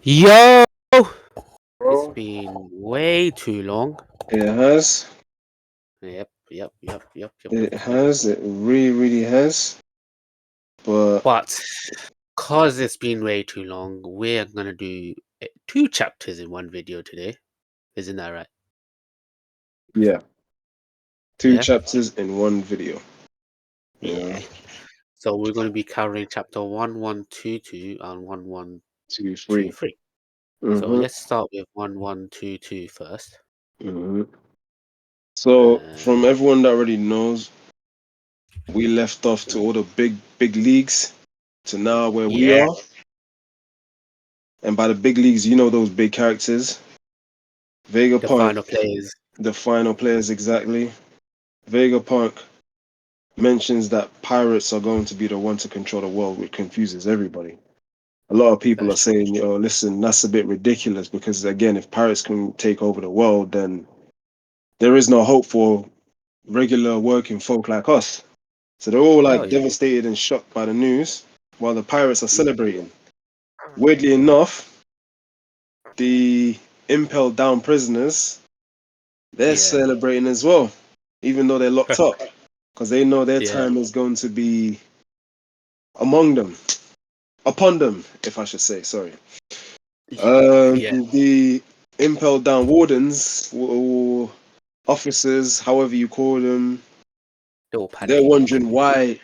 Yo, it's Bro, been way too long. it has. Yep. It has. It really, really has. But But cause it's been way too long, we're gonna do two chapters in one video today. Isn't that right? yeah, two Yeah, chapters in one video. Yeah, yeah. So we're gonna be covering chapter 1122 and 2, 3. 1123. So Mm-hmm. let's start with 1122 first. Mm-hmm. So, Uh, from everyone that already knows, we left off to all the big leagues to now where we yeah, are. And by the big leagues, you know those big characters. the Vegapunk, final players. the final players exactly. Vegapunk mentions that pirates are going to be the one to control the world, which confuses everybody. A lot of people are That's true. saying, yo, listen, that's a bit ridiculous because, again, if pirates can take over the world, then there is no hope for regular working folk like us. So they're all Hell like yeah. devastated and shocked by the news while the pirates are celebrating. Weirdly enough, the impelled down prisoners, they're Yeah. celebrating as well, even though they're locked up because they know their Yeah. time is going to be among them, upon them, if I should say, sorry. Yeah. The impelled down wardens or officers, however you call them, They're all they're panicking. wondering why,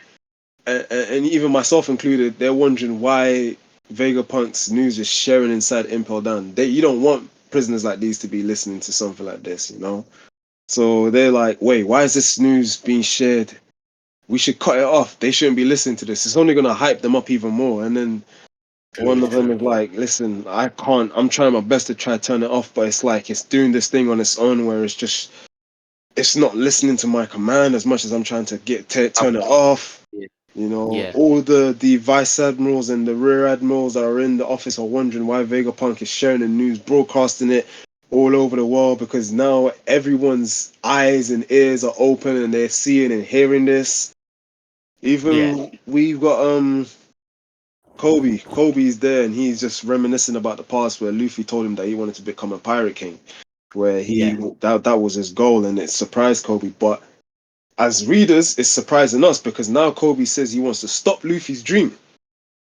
and even myself included, they're wondering why Vegapunk's news is sharing inside impelled down. You don't want prisoners like these to be listening to something like this, you know. So they're like, wait, why is this news being shared? We should cut it off. They shouldn't be listening to this. It's only gonna hype them up even more. And then one of them True. is like, listen, I can't, I'm trying my best to try to turn it off, but it's like it's doing this thing on its own where it's not listening to my command as much as I'm trying to turn it off. Yeah. You know, Yeah. all the vice admirals and the rear admirals that are in the office are wondering why Vegapunk is sharing the news, broadcasting it all over the world because now everyone's eyes and ears are open and they're seeing and hearing this. Yeah. Even we've got Kobe. Kobe's there and he's just reminiscing about the past where Luffy told him that he wanted to become a pirate king, where Yeah. that was his goal and it surprised Kobe. But as readers, it's surprising us because now Kobe says he wants to stop Luffy's dream,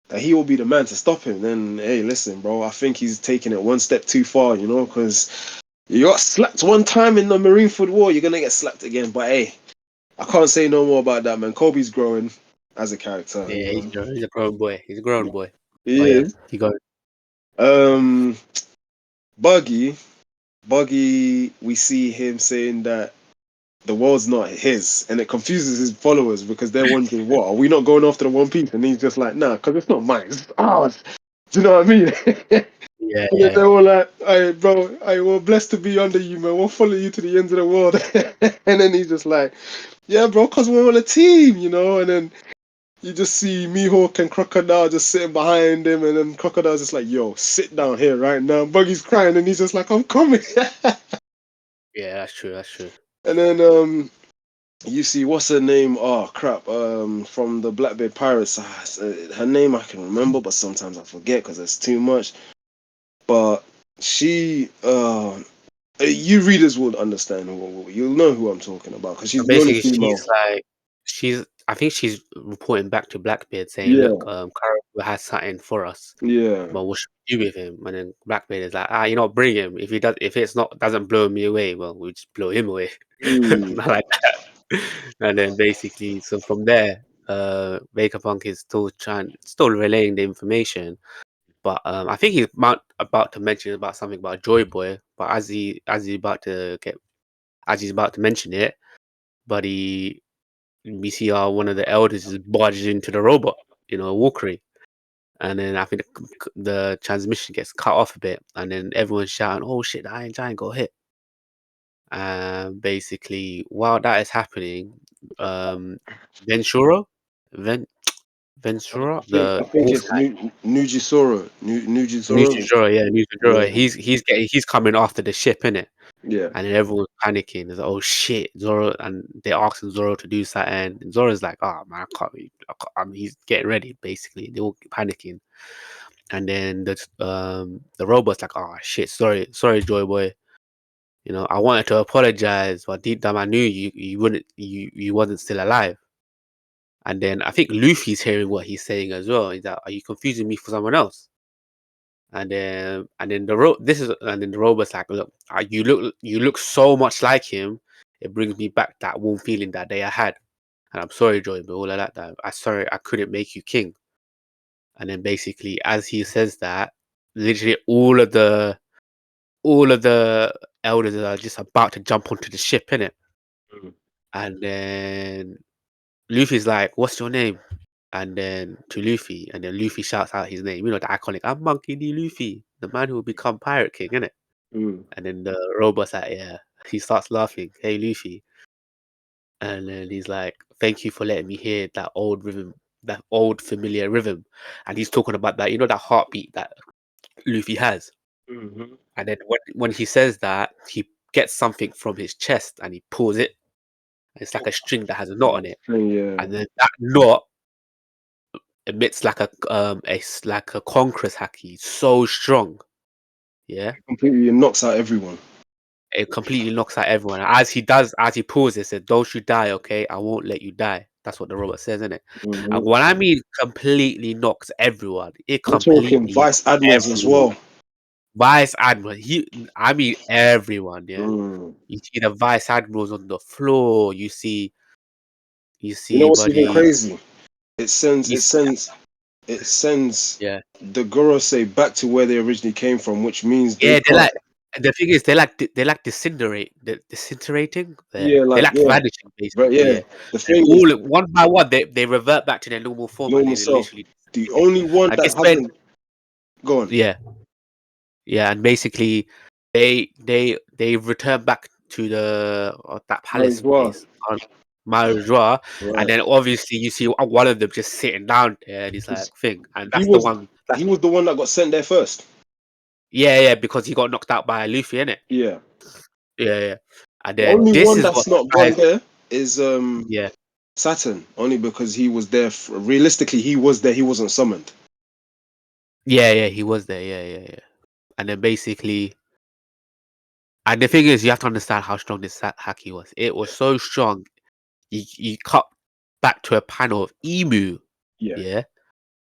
that he will be the man to stop him. Then hey, listen, bro, I think he's taking it one step too far, you know, because you got slapped one time in the Marineford War, you're gonna get slapped again. But hey, I can't say no more about that, man. Kobe's growing as a character, you Yeah. know. He's a grown boy. He's a grown boy. Oh He yeah. is. He got. Um, Buggy, Buggy, we see him saying that the world's not his, and it confuses his followers because they're wondering, what are we not going after the One Piece? And he's just like, nah, because it's not mine. It's ours. Do you know what I mean? Yeah. And then Yeah. they were like, "Hey, bro, we're blessed to be under you, man. We'll follow you to the ends of the world." And then he's just like, "Yeah, bro, because we're on a team, you know." And then you just see Mihawk and Crocodile just sitting behind him, and then Crocodile's just like, "Yo, sit down here right now." Buggy's crying, and he's just like, "I'm coming." Yeah. That's true. That's true. And then you see what's her name? Oh crap! From the Blackbeard Pirates. Her name I can remember, but sometimes I forget because it's too much. But she, you readers would understand you'll know who I'm talking about because So she's the only basically, female. she's like, she's. I think she's reporting back to Blackbeard saying, "Look, Yeah, Kaido has something for us, yeah. but what should we do with him?" And then Blackbeard is like, bring him. If it's not doesn't blow me away, well, we just blow him away." Mm. Not like that. And then basically, so from there, Vegapunk is still relaying the information. But I think he's about to mention about something about Joy Boy. But as he's about to mention it, but we see one of the elders is barged into the robot, Walkery. And then I think the transmission gets cut off a bit, and then everyone's shouting, "Oh shit, the Iron Giant got hit!" And basically, while that is happening, um, Ventura, Ven Ventura, I the think wolf it's guy, Nujisoro. Nujisoro. Nujijoro, Yeah, he's coming after the ship, innit? yeah. And then everyone's panicking. It's like, "Oh shit, Zoro!" And they're asking Zoro to do something. And Zoro's like, "Oh man, I can't." He's getting ready. Basically, they're all panicking. And then the robot's like, oh shit, sorry, Joy Boy. You know, I wanted to apologize, but deep down I knew you wasn't still alive. And then I think Luffy's hearing what he's saying as well. He's like, are you confusing me for someone else? And then the robot's like, look, you look so much like him. It brings me back that warm feeling that day I had. And I'm sorry, Joy, but all of that. I sorry I couldn't make you king. And then basically, as he says that, literally all of the elders are just about to jump onto the ship, innit? Mm. And then Luffy's like, "What's your name?" And then to Luffy, and then Luffy shouts out his name. You know the iconic, "I'm Monkey D. Luffy, the man who will become Pirate King," innit? Mm. And then the robot's like, "Yeah." He starts laughing. Hey, Luffy. And then he's like, "Thank you for letting me hear that old rhythm, that old familiar rhythm." And he's talking about that, that heartbeat that Luffy has. Mm-hmm. And then when he says that, he gets something from his chest and he pulls it. It's like a string that has a knot on it, Yeah. and then that knot emits like a conqueror's haki, so strong. Yeah, Completely knocks out everyone. it completely knocks out everyone. As he pulls it, said, "Don't you die, okay? I won't let you die." That's what the robot says, isn't it? And Mm-hmm. when I mean completely knocks everyone, it I'm talking completely vice knocks admirals as everyone. well. Vice admiral, I mean everyone. Yeah, Mm. you see the vice admirals on the floor. You You know see, what's even buddy. crazy? It sends You it see, sends it sends yeah, the Gorosei back to where they originally came from, which means they yeah. They're can't. like the thing is they like disintegrating. Yeah, Yeah, they like like yeah, vanishing but basically. yeah. Yeah, The and thing is, all one by one they revert back to their normal form and normal they self. literally The disappear. only one And that this when hasn't gone. yeah, yeah, and basically they return back to that palace Marijuana. place called Marjoie, and Right. then obviously you see one of them just sitting down there, and he's like, 'Cause "Thing," and He that's the was one. he was the one that got sent there first. Yeah, yeah, because he got knocked out by Luffy, innit? Yeah. Yeah, yeah. And The then only this one is that's what not gone surprised. there is Yeah, Saturn, only because he was there. Realistically, he was there. He wasn't summoned. yeah, yeah. He was there. Yeah, yeah, yeah. And then basically, and the thing is, you have to understand how strong this haki was. It was so strong. You cut back to a panel of Emu. Yeah. Yeah,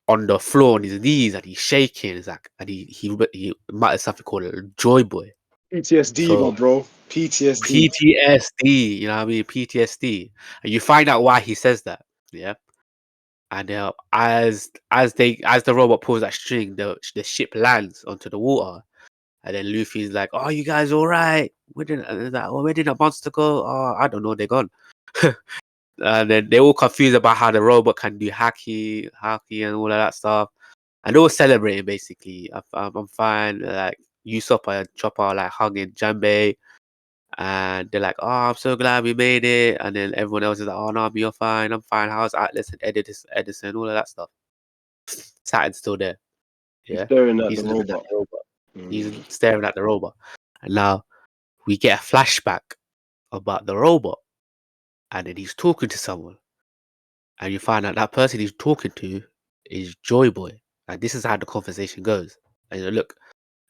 on the floor on his knees, and he's shaking. It's like, and he mutters something called a joy boy. PTSD, my So bro. PTSD. PTSD, you know what I mean? PTSD, and you find out why he says that. Yeah. And as the robot pulls that string, the ship lands onto the water, and then Luffy's like, "Oh, you guys all right? Where did the monster go? Oh, I don't know, they're gone." And then they're all confused about how the robot can do haki, and all of that stuff, and they're all celebrating basically. I'm fine. Like Usopp and Chopper are like hugging Janbei, and they're like, "Oh, I'm so glad we made it." And then everyone else is like, "Oh no, you're fine. I'm fine. How's Atlas and Edison, all of that stuff." Saturn's still there. He's Yeah, staring at he's the looking at robot. the robot. He's Mm. staring at the robot, and now we get a flashback about the robot, and then he's talking to someone, and you find out that person he's talking to is Joy Boy, and this is how the conversation goes. And you look,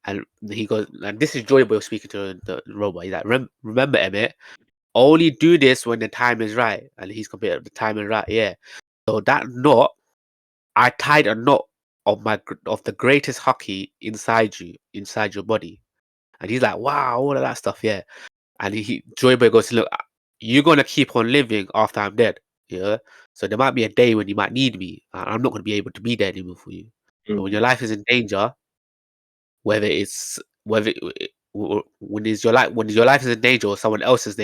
and he goes, and this is Joy Boy speaking to the robot. He's like, "Remember, Emmett, only do this when the time is right." And he's compared the time is right. Yeah. So that knot, I tied a knot of the greatest hockey inside your body. And he's like, "Wow, all of that stuff, yeah." And Joyboy goes, "Look, you're gonna keep on living after I'm dead, yeah. So there might be a day when you might need me. And I'm not gonna be able to be there anymore for you. So when Mm. your life is in danger, whether it's whether it- w- when your life is in danger or someone else's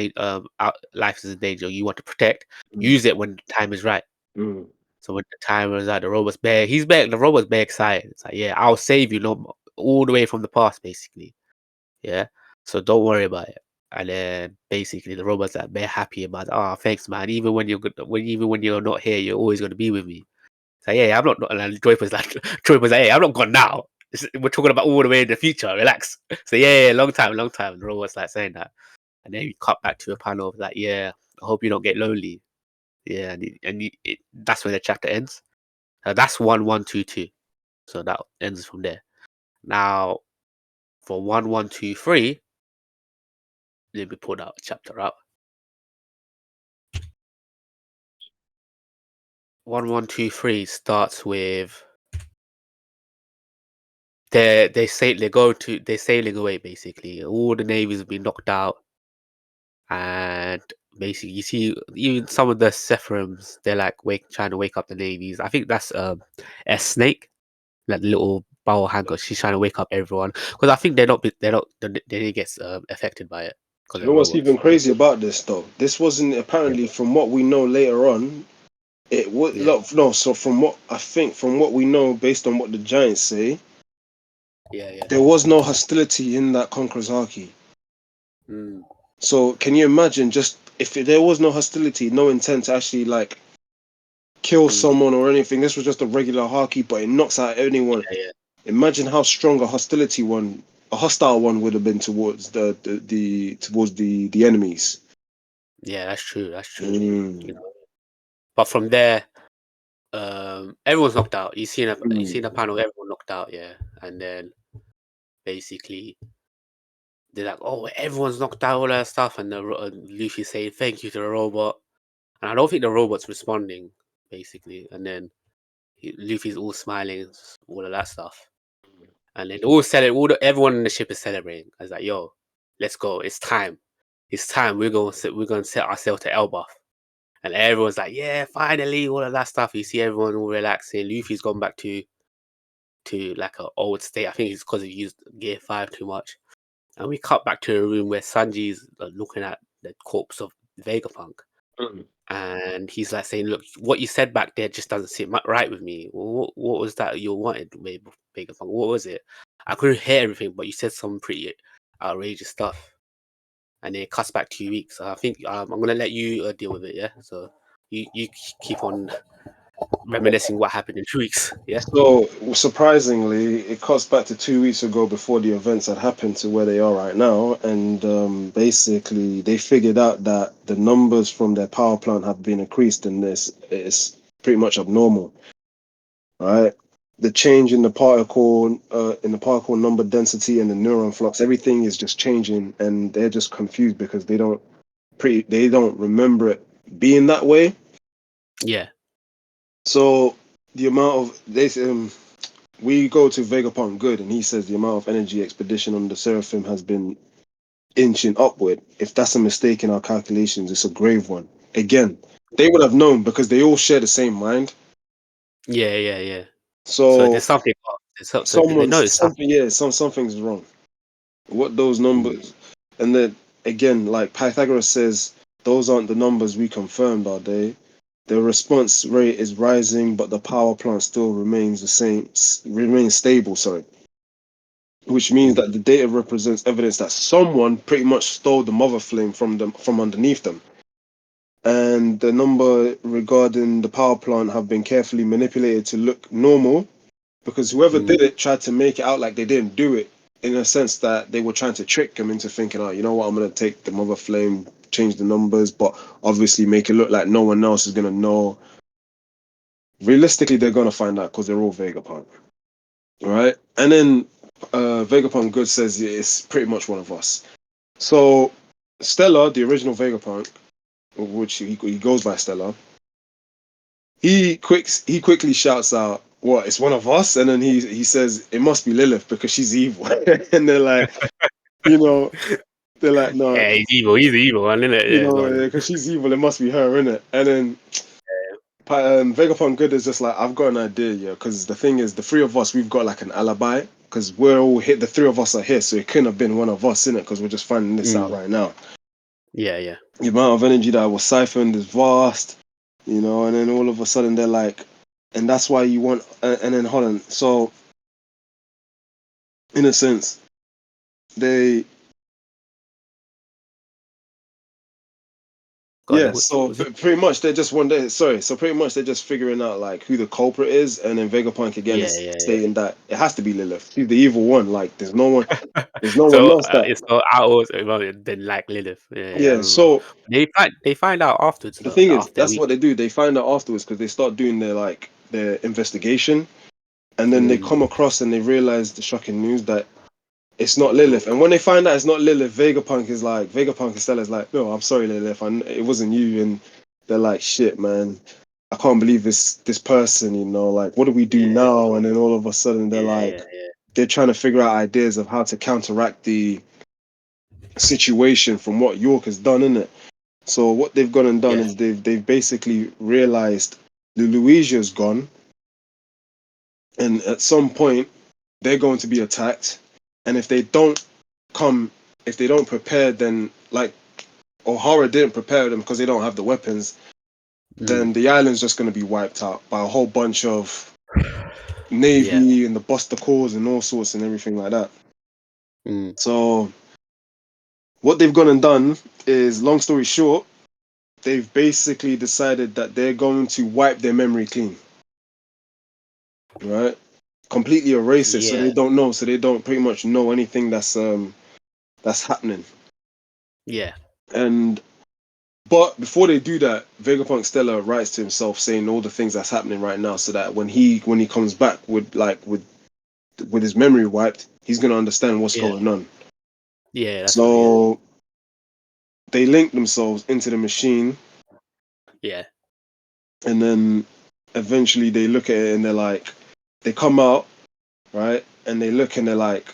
life is in danger, you want to protect, Mm. use it when the time is right." Mm. So when the time runs out, the robot's bare excited. It's like, "Yeah, I'll save you, no, all the way from the past, basically." Yeah. So don't worry about it. And then basically the robot's like they're happy about, "Oh, thanks, man. Even when you're good, even when you're not here, you're always gonna be with me." So yeah, I'm not. And Joyper's like, Joyper's like, "Hey, I'm not gone now. We're talking about all the way in the future. Relax." So yeah, long time, long time. The robot's like saying that, and then we cut back to a panel of like, "Yeah, I hope you don't get lonely." Yeah, that's where the chapter ends. That's 1122. So that ends from there. Now for 1123, let me pull that chapter out. 1123 starts with they're sailing away basically. All the navies have been knocked out, and basically you see even some of the Sephiroms, they're like trying to wake up the navies. I think that's a snake, that little bowl hanger. She's trying to wake up everyone because I think they didn't get affected by it because You they're know what's even robots. crazy about this though? This wasn't Yeah, apparently, from what we know later on. It would yeah, look no. So from what I think, from what we know, based on what the Giants say, yeah, yeah. there was no hostility in that Conqueror's Haki. Mm, So can you imagine, just if there was no hostility, no intent to actually like kill mm, someone or anything, this was just a regular Haki, but it knocks out anyone. yeah, yeah, Imagine how strong a hostile one would have been towards the towards the enemies. yeah. That's true. That's true. You Mm. know, but from there, everyone's knocked out. You Mm. see the panel, everyone knocked out. Yeah, and then basically they're like, oh, everyone's knocked out, all that stuff, and Luffy saying thank you to the robot, and I don't think the robot's responding basically, and then Luffy's all smiling, all of that stuff. And then everyone in the ship is celebrating. I was like, "Yo, let's go! It's time! It's time! We're going to set ourselves to Elbaf." And everyone's like, "Yeah, finally!" All of that stuff. You see everyone all relaxing. Luffy's gone back to like an old state. I think it's because he used Gear 5 too much. And we cut back to a room where Sanji's looking at the corpse of Vegapunk. Mm. And he's like saying, "Look, what you said back there just doesn't sit right with me. What was that you wanted, Vegapunk? What was it? I couldn't hear everything, but you said some pretty outrageous stuff." And then it cuts back 2 weeks. So I think I'm gonna let you deal with it. Yeah. So you keep on reminiscing what happened in 2 weeks. Yeah. So surprisingly, it cuts back to 2 weeks ago before the events had happened to where they are right now, and basically they figured out that the numbers from their power plant have been increased, and this is pretty much abnormal, right? The change in the particle number density and the neuron flux, everything is just changing, and they're just confused because they don't remember it being that way. Yeah. So the amount of we go to Vegapunk Good, and he says the amount of energy expedition on the Seraphim has been inching upward. If that's a mistake in our calculations, it's a grave one. Again, they would have known because they all share the same mind. Yeah. Yeah. Yeah. So So there's something off. So they know it's something. something, yeah, something's wrong. What those Mm, numbers, and then again, like Pythagoras says, those aren't the numbers we confirmed, are they? The response rate is rising, but the power plant still remains the same, remains stable. Sorry, which means that mm, the data represents evidence that someone pretty much stole the mother flame from underneath them. And the number regarding the power plant have been carefully manipulated to look normal because whoever mm, did it tried to make it out like they didn't do it, in a sense that they were trying to trick them into thinking, oh, you know what, I'm going to take the mother flame, change the numbers, but obviously make it look like no one else is going to know. Realistically, they're going to find out because they're all Vegapunk. All right. And then Vegapunk Good says it's pretty much one of us. So Stella, the original Vegapunk, which he goes by Stella, he quickly shouts out, "What? It's one of us!" And then he says, "It must be Lilith because she's evil." And they're like, you know, they're like, "No, yeah, he's evil. He's the evil one, isn't it? you Yeah, go know, on. because she's evil, it must be her, innit?" And then Vegapunk Good is just like, "I've got an idea, yeah." Because the thing is, the three of us, we've got like an alibi. Because we're all hit, the three of us are here, so it couldn't have been one of us, innit? Because we're just finding this out Mm, right now. yeah, yeah. The amount of energy that was siphoned is vast, and then all of a sudden they're like, and that's why you want, and then hold on, so in a sense, they, Go on. yeah, Then. What so was it? pretty much they're just one day, sorry, so pretty much they're just figuring out like who the culprit is, and then Vegapunk again Yeah, is yeah, yeah. stating that it has to be Lilith. She's the evil one, like there's no one So else that, it's so outwards than like Lilith. Yeah, yeah, I yeah, remember. so They find out afterwards the though, thing is, after a that's week. what they do, they find out afterwards because they start doing their investigation. And then they come across and they realize the shocking news that it's not Lilith. And when they find out it's not Lilith, Vegapunk and Stella's like, no, I'm sorry, Lilith, it wasn't you. And they're like, shit, man, I can't believe this person, you know, like, what do we do now? And then all of a sudden they're trying to figure out ideas of how to counteract the situation from what York has done, innit? So what they've gone and done is they've basically realized Louisia's gone, and at some point they're going to be attacked, and if they don't prepare, then like O'Hara didn't prepare them because they don't have the weapons, then the island's just going to be wiped out by a whole bunch of Navy and the Buster Corps and all sorts and everything like that. So what they've gone and done is, long story short, they've basically decided that they're going to wipe their memory clean, right? Completely erase it, so they don't pretty much know anything that's happening. But before they do that, Vegapunk Stella writes to himself saying all the things that's happening right now, so that when he comes back with his memory wiped, he's gonna understand what's going on. So they link themselves into the machine. And then eventually they look at it and they're like, they come out, right? And they look and they're like,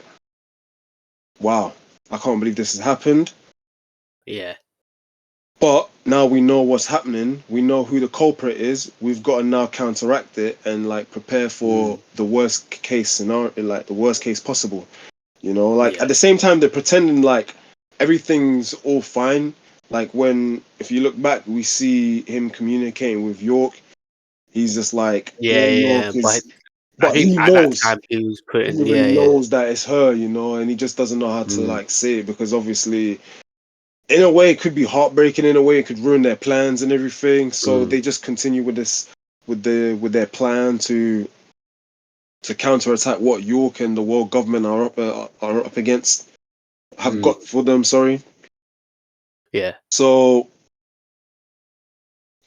wow, I can't believe this has happened. But now we know what's happening. We know who the culprit is. We've got to now counteract it and like prepare for the worst case scenario, like the worst case possible. You know, like at the same time, they're pretending like everything's all fine. Like if you look back, we see him communicating with York. He's just like, York is, but he knows, that time he was putting, he really knows that it's her, you know, and he just doesn't know how to like say it, because obviously, in a way, it could be heartbreaking. In a way, it could ruin their plans and everything. So they just continue with this, with their plan to counterattack what York and the world government are up against, have got for them. Sorry. So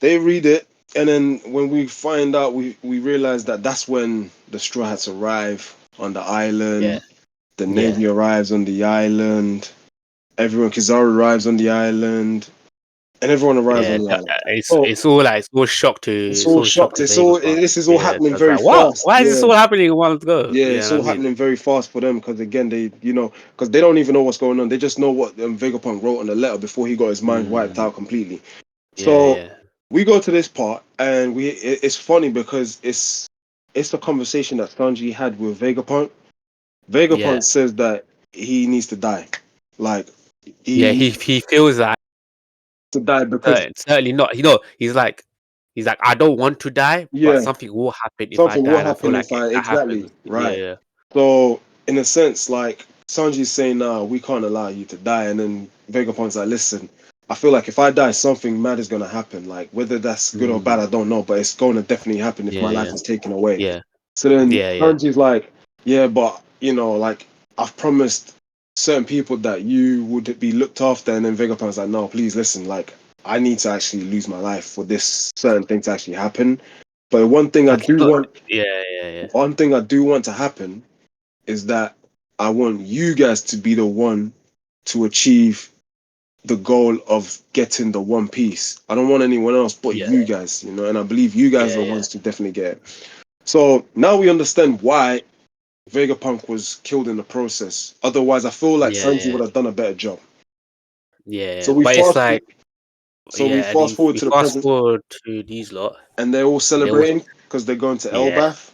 they read it, and then when we find out, we realize that that's when the Straw Hats arrive on the island. The Navy arrives on the island. Everyone, Kizaru arrives on the island, and everyone arrives on the island. It's all shocked to Vegapunk. This is all happening very like, wow, fast. why is this all happening in one go? Yeah, it's all happening very fast for them, because again, because they don't even know what's going on. They just know what Vegapunk wrote on the letter before he got his mind wiped out completely. So we go to this part, and it's funny because it's the conversation that Sanji had with Vegapunk. Vegapunk says that he needs to die. Like he feels like to die because certainly not. He's like I don't want to die, but something will happen if I something die. will And I feel happen like if I that exactly happens. right. So in a sense, like Sanji's saying, "No, we can't allow you to die," and then Vegapunk's like, "Listen, I feel like if I die, something mad is gonna happen. Like whether that's good or bad, I don't know, but it's going to definitely happen if my life is taken away." So then Sanji's like, "Yeah, but like I've promised certain people that you would be looked after," and then Vegapunk's like, "No, please listen, like I need to actually lose my life for this certain thing to actually happen. But one thing I do want to happen is that I want you guys to be the one to achieve the goal of getting the One Piece. I don't want anyone else but you guys, and I believe you guys are the ones to definitely get it." So now we understand why Vegapunk was killed in the process. Otherwise, I feel like Sanji would have done a better job. So we but it's like, fast forward we to the fast present, forward to these lot. and they're all celebrating because they're going to Elbaf.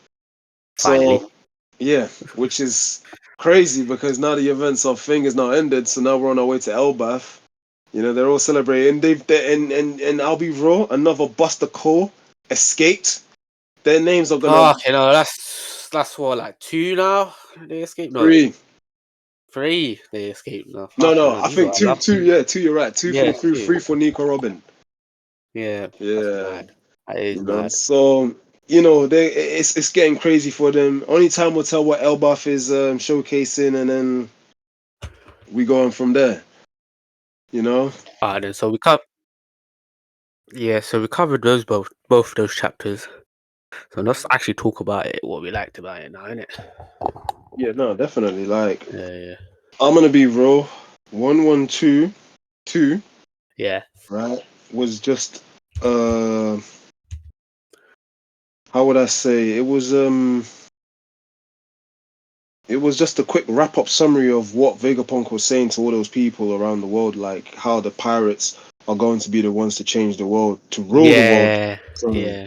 Finally. So yeah, which is crazy because now the events of Thing is now ended. So now we're on our way to Elbaf. They're all celebrating. And I'll be raw. Another Buster Core escaped. Their names are gonna that's what, like 2 now. They escaped. No, 3. 3. They escaped. No, No. hell, I these think lot are 2. lucky. 2. Yeah, 2. You're right. 2 for the crew. 2. 3 for Nico Robin. Yeah, that's Yeah. mad. That is mad. So it's getting crazy for them. Only time will tell what Elbaf is showcasing, and then we go on from there. Then so we covered those both of those chapters. So let's actually talk about it, what we liked about it now, innit? Yeah, no, definitely. Like, Yeah, I'm gonna be real. 1-1-2-2, yeah, right? Was just how would I say? It was just a quick wrap up summary of what Vegapunk was saying to all those people around the world, like how the pirates are going to be the ones to change the world, to rule the world. yeah, So, yeah,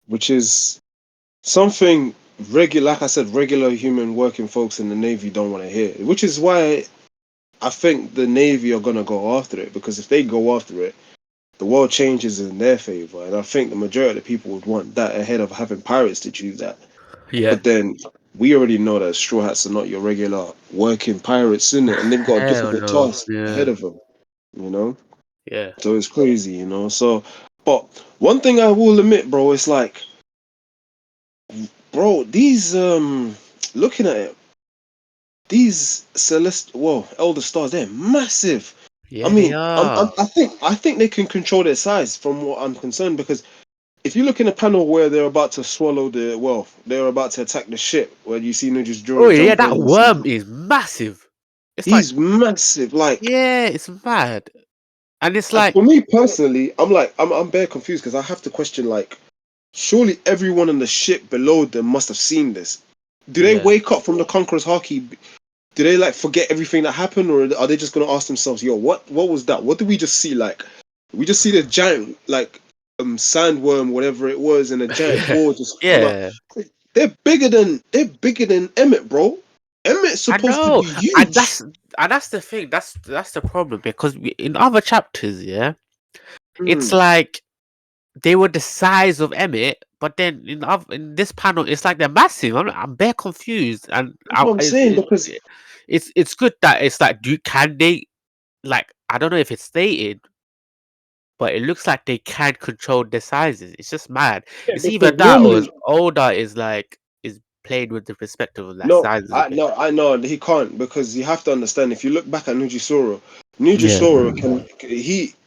which is something regular, like I said, regular human working folks in the Navy don't want to hear. Which is why I think the Navy are gonna go after it, because if they go after it, the world changes in their favor, and I think the majority of the people would want that ahead of having pirates to choose that. yeah. But then we already know that straw hats are not your regular working pirates, in it, and they've got a Hell difficult no. task Yeah, ahead of them. You know, yeah, so it's crazy. So, but one thing I will admit, bro, it's like, bro, these looking at it, these elder stars, they're massive. I yeah. They mean, are. I think they can control their size from what I'm concerned, because if you look in a panel where they're about to they're about to attack the ship, where you see Oh Nujus yeah, jump that in, you see worm is massive. It's like, he's massive. Like, yeah, it's mad, and it's and like, for me personally, I'm bare confused, because I have to question, like, surely everyone on the ship below them must have seen this. Do they yeah, wake up from the Conqueror's Haki? Do they like forget everything that happened, or are they just gonna ask themselves, "Yo, what was that? What did we just see? Like, we just see the giant like sandworm, whatever it was, and a giant yeah, ball just come out. yeah. They're bigger than Emmet, bro. Emmet's I supposed to know, be and huge. that's the thing. That's the problem because in other chapters, yeah, it's Hmm. like they were the size of Emmett, but then in this panel, it's like they're massive. I'm bare confused, and That's what I'm saying, because it's good that it's like, can they, like, I don't know if it's stated, but it looks like they can control the sizes. It's just mad. yeah, It's either because that or normally Oda is like is played with the perspective of like no, sizes I again. no, I know he can't, because you have to understand, if you look back at Nujisoro,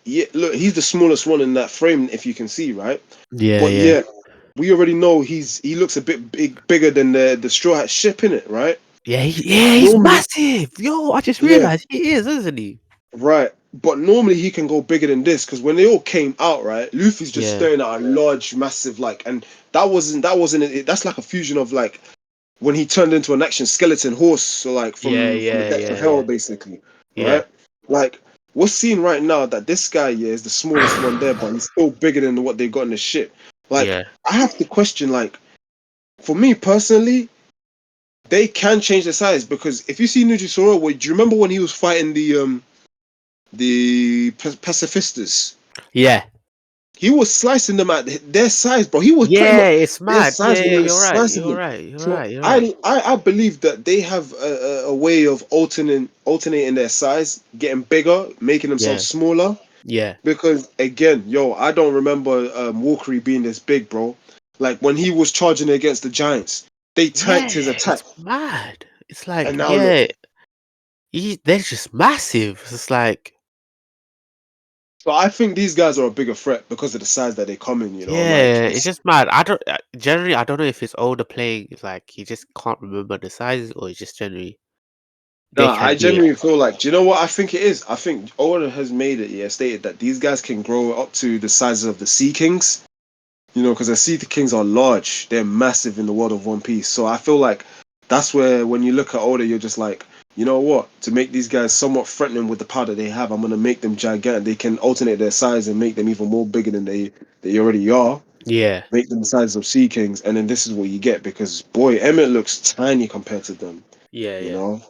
Yeah, look, he's the smallest one in that frame, if you can see, right? yeah, But yeah, yeah, we already know he looks a bit bigger than the Straw Hat ship, in it, right? yeah. But He's normally, massive. Yo, I just yeah, realized he is, isn't he? right. But normally he can go bigger than this, because when they all came out, right, Luffy's just Yeah, staring at a large, massive, like, and that wasn't it. That's like a fusion of, like, when he turned into an action skeleton horse, so like yeah, from the yeah, depths of yeah, hell, yeah, basically, yeah, right? Like, we're seeing right now that this guy, yeah, is the smallest one there, but he's still bigger than what they got in the ship. Like, yeah, I have to question, like, for me personally, they can change the size, because if you see Nujisoro, do you remember when he was fighting the pacifistas? yeah, He was slicing them at their size, bro. He was putting yeah. up It's their mad. Yeah, size when yeah. he was You're right. slicing You're them. right. You're So right. You're right. I believe that they have a way of alternating their size, getting bigger, making themselves Yeah, smaller. yeah, Because again, yo, I don't remember Walkery being this big, bro. Like when he was charging against the Giants, they tanked his yeah. attack, It's mad. It's and like, now look. yeah, they're just massive. It's like, So I think these guys are a bigger threat because of the size that they come in. Like, yeah, it's just mad. I don't generally. I don't know if it's older playing. It's like he just can't remember the sizes, or it's just generally they nah, can I do it. genuinely feel like, do you know what I think it is? I think Oda has made it, yeah, stated that these guys can grow up to the sizes of the Sea Kings. Because the Sea Kings are large, they're massive in the world of One Piece. So I feel like that's where, when you look at Oda, you're just like, you know what? To make these guys somewhat threatening with the power that they have, I'm gonna make them gigantic. They can alternate their size and make them even more bigger than they already are. Yeah, Make them the size of Sea Kings, and then this is what you get, because boy, Emmett looks tiny compared to them. yeah, You yeah, know,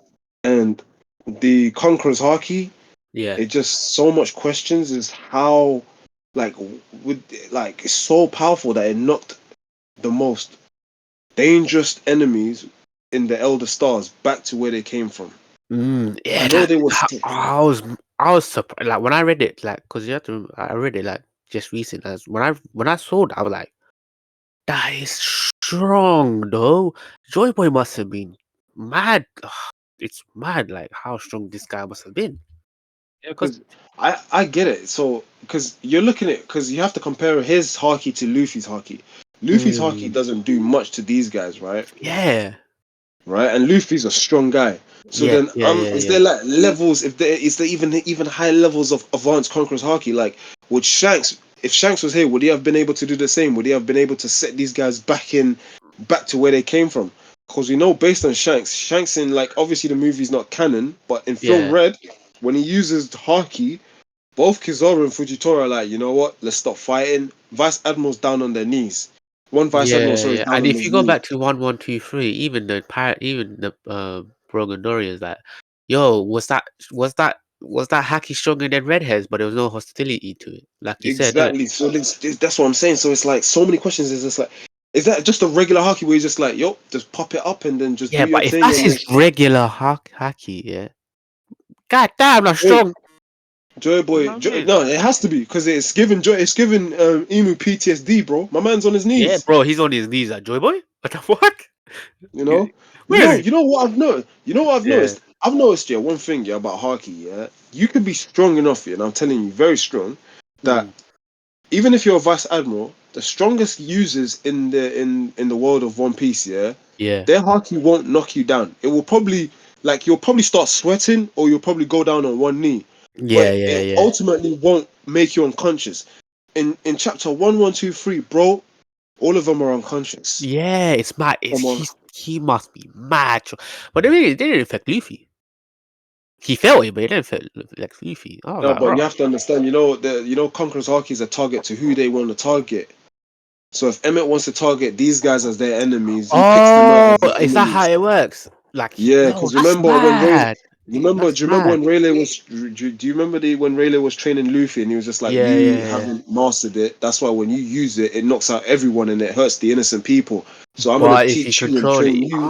and the Conqueror's Haki, yeah, it just so much questions is how, like, with like, it's so powerful that it knocked the most dangerous enemies in the Elder Stars back to where they came from. I yeah. know they were sick. I was surprised. Like when I read it, like because you have to. I read it like just recent. As when I saw that, I was like, that is strong, though. Joy Boy must have been mad. It's mad, like how strong this guy must have been. Yeah, Cause because I get it. So because you're looking at, because you have to compare his Haki to Luffy's Haki. Luffy's haki doesn't do much to these guys, right? Yeah. Right, and Luffy's a strong guy. So Yeah. then, Yeah. Yeah. is Yeah. there like levels? If there is there even high levels of advanced conquerors haki? Like, would Shanks, if Shanks was here, would he have been able to do the same? Would he have been able to set these guys back to where they came from? Because we know based on Shanks in, like, obviously the movie's not canon, but in film Yeah. Red, when he uses haki, both Kizaru and Fujitora are like, you know what? Let's stop fighting. Vice Admiral's down on their knees. One Vice Admiral, Yeah, sorry, is yeah. down And on if you his go knee. back to 1123, even the Brogan is like, yo, was that Haki stronger than Redheads, but there was no hostility to it, like you said, innit? Exactly. So that's what I'm saying. So it's like so many questions. Is just like, is that just a regular hockey where you just like, yo, just pop it up and then just do Yeah, your but if thing that's and then his regular Haki, yeah, god damn, that's Joy, strong. Joy You Boy, know what I mean? no, it has to be because it's giving Emu PTSD, bro. My man's on his Yeah, knees. bro, he's on his knees, like Joy Boy. What the fuck? You know, Where is he? you know what I've noticed. You know what I've Yeah. noticed. I've noticed, yeah, one thing, yeah, about hockey, yeah. You can be strong enough, yeah, and I'm telling you, very strong, that Mm, even if you're a vice admiral, the strongest users in the world of One Piece, yeah, yeah, their haki won't knock you down. It will probably, like, you'll probably start sweating or you'll probably go down on one knee, yeah, but yeah, it yeah, ultimately won't make you unconscious. In chapter 1123, bro, all of them are unconscious. yeah. It's mad. Come on. He must be mad. But they didn't affect Luffy. He felt it, but it didn't affect like Luffy. I was No, like, but bro. you have to understand, Conqueror's haki is a target to who they want to target. So if Emmett wants to target these guys as their enemies, he picks them out Oh, as their is that how enemies. it works? Yeah, Yo, because that's remember when Ray, mad. do That's you remember mad. when Rayleigh was? Do you remember when Rayleigh was training Luffy and he was just like, Yeah, you yeah, yeah. haven't mastered it. That's why when you use it, it knocks out everyone and it hurts the innocent people. So I'm gonna But if you teach you and control train it, you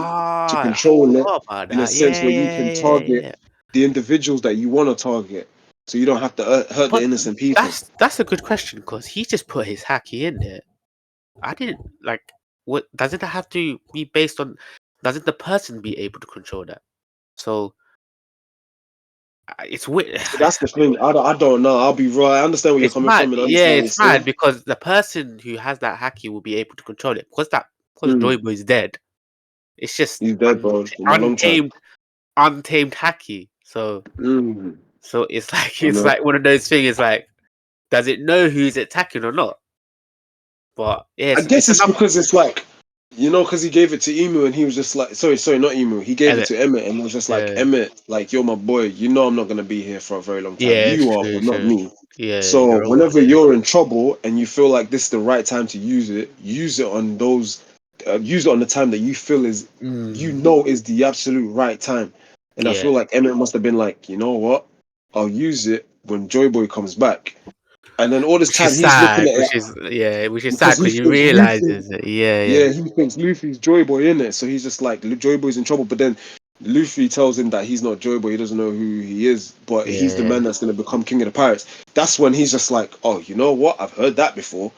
to I control it forgot about in a that. sense Yeah, where you yeah, can yeah, target yeah. the individuals that you want to target, so you don't have to hurt the But innocent people. that's a good question because he just put his Haki in there. I didn't like. What does it have to be based on? Doesn't the person be able to control that? So it's weird. So that's the thing. I don't know. I'll be right. I understand where you're It's coming mad. from and I Yeah, understand what you're it's mad saying. because the person who has that Haki will be able to control it because Mm, Joybo is dead. It's just he's dead, bro. It's been a long time. untamed Haki. Mm, So it's like I it's know. like one of those things. It's like, does it know who's attacking or not? But yeah, I it's guess it's enough. because it's like, because he gave it to Emu and he was just like, sorry, not Emu. He gave it Emmett. to Emmett and was just like, Yeah, Emmett, like, you're my boy. You know I'm not going to be here for a very long time. yeah, You are, true, but not true. me. Yeah, So you're a robot. whenever you're in trouble and you feel like this is the right time to use it on use it on the time that you feel Mm, is the absolute right time. And I yeah, feel like Emmett must have been like, you know what? I'll use it when Joy Boy comes back. And then all this which is time he's looking sad. at it Which is sad because he because he thinks Luffy. realizes it. Yeah, yeah, Yeah, he thinks Luffy's Joy Boy in it, so he's just like Joy Boy's in trouble. But then Luffy tells him that he's not Joy Boy; he doesn't know who he is, but he's the yeah, man that's going to become king of the pirates. That's when he's just like, "Oh, you know what? I've heard that before."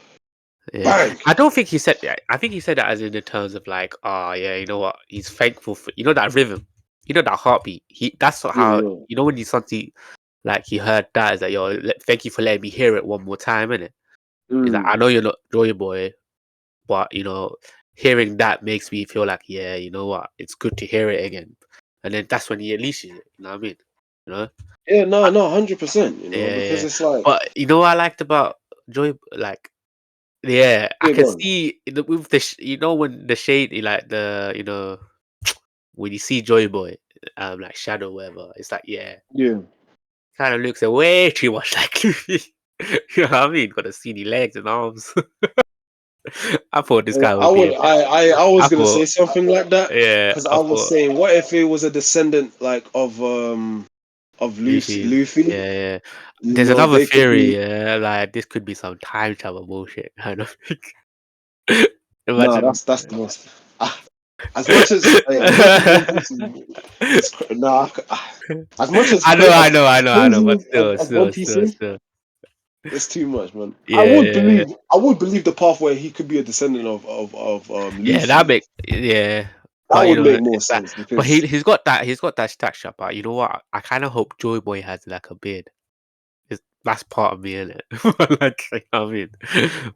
yeah. Bang! I don't think he said that. I think he said that as in the terms of like, oh yeah, you know what? He's thankful for that rhythm, that heartbeat. That's Yeah, how yeah. when you suddenly like he heard that is like, yo, thank you for letting me hear it one more time, innit? He's like, Mm. I know you're not Joy Boy, but hearing that makes me feel like, yeah, you know what? It's good to hear it again. And then that's when he unleashes it. You know what I mean? You know? Yeah, I- no, 100%. Yeah, Because yeah. it's like, But you know what I liked about Joy? Like, yeah, I yeah, can go on. see with the when the shade, like when you see Joy Boy, like Shadow, whatever. It's like, yeah, Yeah. kind of looks way too much like Luffy. You know what I mean? Got the skinny legs and arms. I thought this guy would be. I was I gonna thought, say something like that yeah, because I I was thought saying, what if it was a descendant like of Luffy. Luffy? Yeah, yeah. You There's know, another they could theory. be. Yeah, like this could be some time travel bullshit. Kind of. No, Imagine. that's the most. Ah, as much as One Piece nah, as much as I know, crazy but as One Piece is, still. it's too much, man. Yeah, yeah, I would believe the path where he could be a descendant of yeah. That Luffy. make yeah, That but would make more it's that. sense But because he's got that stature. But you know what? I kind of hope Joy Boy has like a beard. that's part of me, innit? Like, you know what I mean?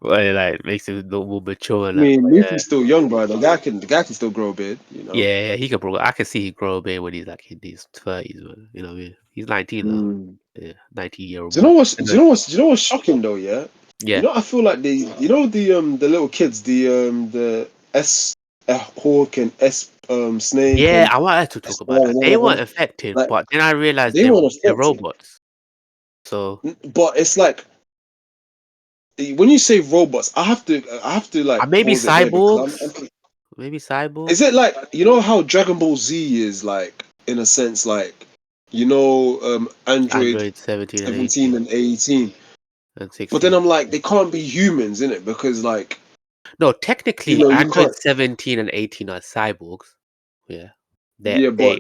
Well, it, like makes him look more mature I and that. mean, But yeah, Luffy's still young, bro. The guy can still grow a beard, you know. yeah, he could grow. I can see he grow a beard when he's like in his 30s. You know what I mean? He's 19 now. Mm. Yeah, 19-year-old Do you boy. know what's And do you know what's do you know what's shocking though? Yeah, yeah, I feel like the little kids, the S hawk and S snake yeah, and I wanted to S talk about and that. They all of weren't them. affected, Like but then I realized they weren't they're affected, robots. So but it's like when you say robots, I have to like maybe pause it there because cyborgs. Maybe cyborgs. is it like how Dragon Ball Z is like in a sense like Android Android 17 and 17 18 and 18. and But then 16. I'm like, they can't be humans, in it, because like, No, technically, you Android can't. 17 and 18 are cyborgs. Yeah, Yeah, they.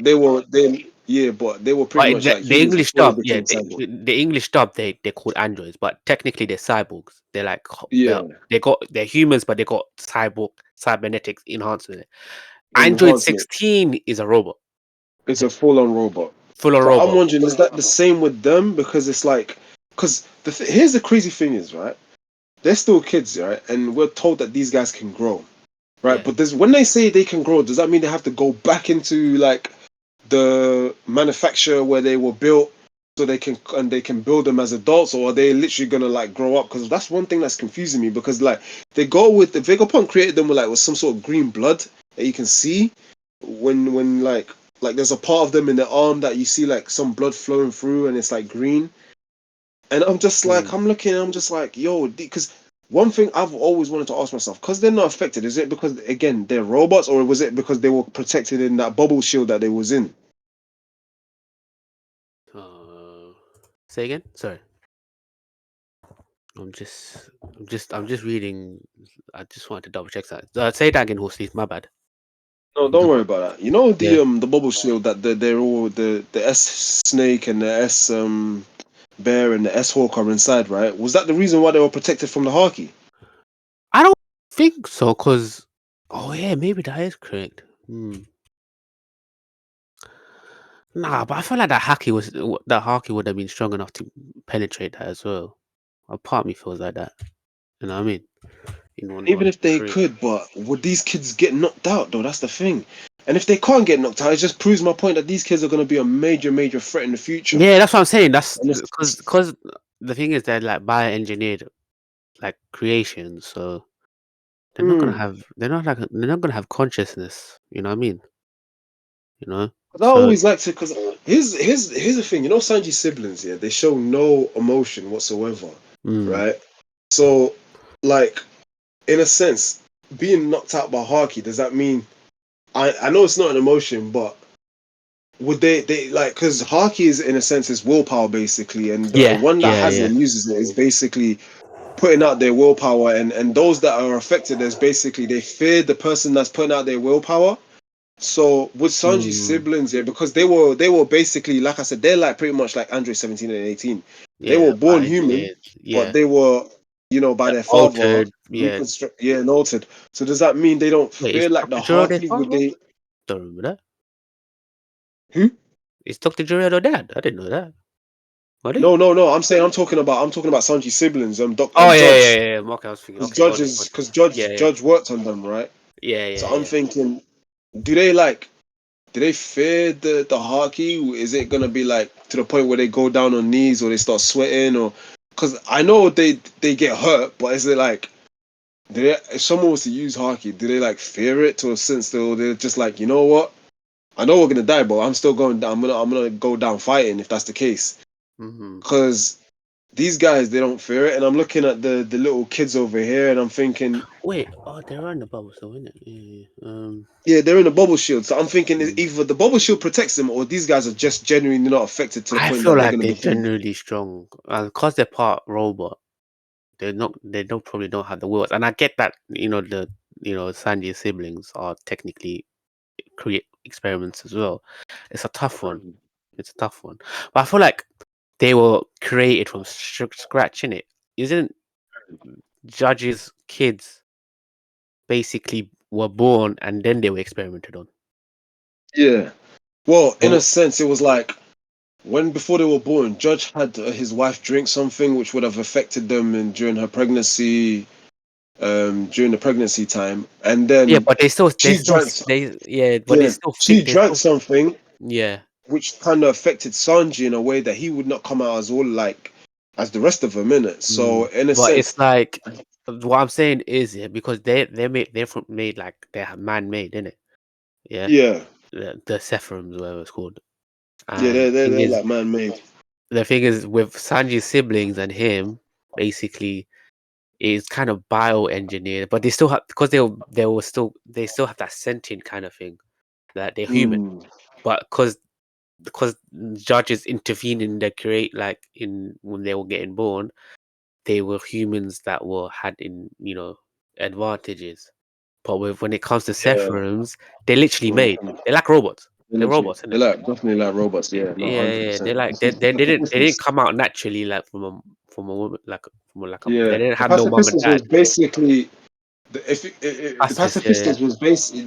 but they were pretty But much like the humans English before they dub, yeah, became cyborg. the English dub, they're called androids, but technically they're cyborgs. They're like Yeah, they're humans, but they got cybernetics enhancement. Android enhancement. 16 is a robot, It's a full-on robot. full on So I'm robot. wondering, is that the same with them? Because it's like, because here's the crazy thing is, right? They're still kids, right? And we're told that these guys can grow, right? Yeah. But when they say they can grow, does that mean they have to go back into like the manufacturer where they were built so they can build them as adults, or are they literally gonna like grow up? Because that's one thing that's confusing me, because like they go with the Vegapunk created them with some sort of green blood that you can see when like there's a part of them in their arm that you see like some blood flowing through and it's like green. And I'm just like, Mm. I'm looking, I'm just like, yo, because one thing I've always wanted to ask myself, because they're not affected, is it because again they're robots, or was it because they were protected in that bubble shield that they was in? Uh, Say again. Sorry, I'm just reading. I just wanted to double check that. Say that again, Horsey. My bad. No, don't worry about that. You know Yeah. the bubble shield that they're all the S snake and the S bear and the S hawk are inside, right? Was that the reason why they were protected from the Haki? I don't think so, cause yeah, maybe that is correct. Hmm. Nah, but I feel like that Haki would have been strong enough to penetrate that as well. A part of me feels like that. You know what I mean? In Even one if they three. could, but would these kids get knocked out though? That's the thing. And if they can't get knocked out, it just proves my point that these kids are going to be a major, major threat in the future. Yeah, that's what I'm saying. That's And because the thing is they're like bioengineered like creations, so mm, they're not gonna have consciousness. You know what I mean? You know. 'cause I So always like to, because here's the thing. Sanji's siblings, yeah, they show no emotion whatsoever, mm, right? So, like, in a sense, being knocked out by Haki, does that mean I know it's not an emotion, but would they like, because Haki is in a sense is willpower basically, and the yeah, one that yeah, has it yeah. and uses it is basically putting out their willpower, and those that are affected, there's basically they fear the person that's putting out their willpower. So with Sanji's Mm, siblings, yeah, because they were basically, like I said, they're like pretty much like Android 17 and 18. They yeah, were born human, bioengineered. but Yeah, they were, by their father altered. Yeah. reconstruct, yeah, and altered. So does that mean they don't Wait, is fear like the Dr. Gero their Haki? Would father? they? Don't remember that. Who? Is Dr. Gero their dad? I didn't know that. What? No, no, no. I'm talking about Sanji's siblings. Oh yeah, yeah, Judge, yeah, yeah. Okay, I was thinking. because Okay, hold on, hold on. Yeah, yeah, Judge worked on them, right? yeah, So yeah, I'm yeah. thinking, do they like? Do they fear the Haki? Is it gonna be like to the point where they go down on knees or they start sweating, or because I know they get hurt, but is it like, if someone was to use Haki, do they like fear it to a sense though? They're just like, you know what? I know we're gonna die, but I'm still going down. I'm gonna go down fighting if that's the case. Mm-hmm. Because these guys, they don't fear it, and I'm looking at the little kids over here, and I'm thinking, Wait, they're in the bubble, so isn't it? Yeah, yeah. yeah, they're in a bubble shield. So I'm thinking Mm. either the bubble shield protects them, or these guys are just genuinely not affected to the I point feel that they're like gonna they're become. genuinely strong, and because they're part robot, they're not. They don't probably don't have the wills, and I get that. Sanji's siblings are technically create experiments as well. It's a tough one. It's a tough one, but I feel like they were created from scratch. In it, isn't Judge's kids basically were born and then they were experimented on. Yeah. Well, in a So sense, it was like when before they were born, Judge had his wife drink something which would have affected them during her pregnancy, during the pregnancy time, and Yeah, then but she drank, but they yeah, still she think they drank still something yeah. which kind of affected Sanji in a way that he would not come out as all like as the rest of them, innit? So in a But it's sense, like what I'm saying is because they're made like they're man made, innit? Yeah, yeah, the Sephiroms, whatever it's called. yeah, And they're like man made. the thing is with Sanji's siblings and him, basically, is kind of bioengineered, but they still have because they still have that sentient kind of thing that they're human, Mm, but because judges intervene in the create like in when they were getting born, they were humans that were had advantages. But when it comes to yeah, Sephiroms, they're literally made. mhm. They're like robots. They're Literally, robots, isn't they're it? like definitely like robots. Yeah, no, Yeah, hundred yeah. They're percent. like they didn't come out naturally like from a woman like a they Yeah, didn't the have no mom and pacifistas dad. was basically the Pacifist, yeah.